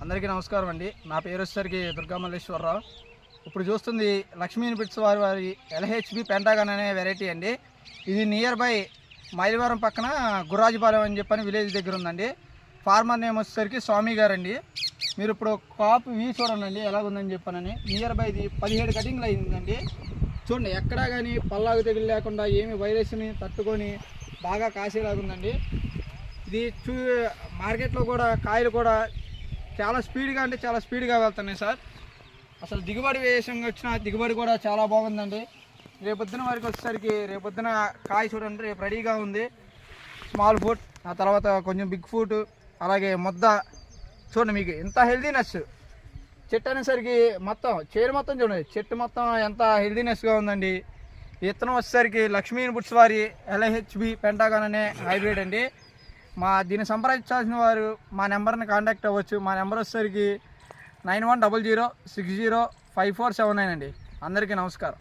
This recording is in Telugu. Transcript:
అందరికీ నమస్కారం అండి. నా పేరు వచ్చేసరికి దుర్గా మల్లేశ్వరరావు. ఇప్పుడు చూస్తుంది లక్ష్మీ బిట్స్ వారి ఎల్హెచ్బి పెంటాగన్ అనే వెరైటీ అండి. ఇది నియర్ బై మైలవరం పక్కన గుర్రాజుపాలెం అని చెప్పని విలేజ్ దగ్గర ఉందండి. ఫార్మర్ నేమ్ వచ్చేసరికి స్వామి గారండి. మీరు ఇప్పుడు కాపు వీ చూడండి ఎలాగుందని చెప్పానని. నియర్ బై ఇది 17 కటింగ్లు అయిందండి. చూడండి, ఎక్కడా కానీ పల్లాగు తెగులు లేకుండా ఏమి వైరస్ని తట్టుకొని బాగా కాసేలాగుందండి. ఇది మార్కెట్లో కూడా కాయలు కూడా చాలా స్పీడ్గా అంటే చాలా స్పీడ్గా వెళ్తున్నాయి సార్. అసలు దిగుబడి విషయంగా వచ్చిన దిగుబడి కూడా చాలా బాగుందండి. రేపొద్దున వరకు వచ్చేసరికి రేపొద్దున కాయ చూడండి, రేపు రెడీగా ఉంది. స్మాల్ ఫుట్, ఆ తర్వాత కొంచెం బిగ్ ఫుట్, అలాగే ముద్ద చూడండి. మీకు ఎంత హెల్దీనెస్ చెట్టు అనేసరికి మొత్తం చేరు మొత్తం చూడండి, చెట్టు మొత్తం ఎంత హెల్దీనెస్గా ఉందండి. విత్తనం వచ్చేసరికి లక్ష్మీ బిట్స్ వారి ఎల్హెచ్బి పెంటాగన్ అనే హైబ్రిడ్ అండి. దీన్ని సంప్రదించాల్సిన వారు మా నెంబర్ని కాంటాక్ట్ అవ్వచ్చు. మా నెంబర్ వచ్చేసరికి 9100605479 అండి. అందరికీ నమస్కారం.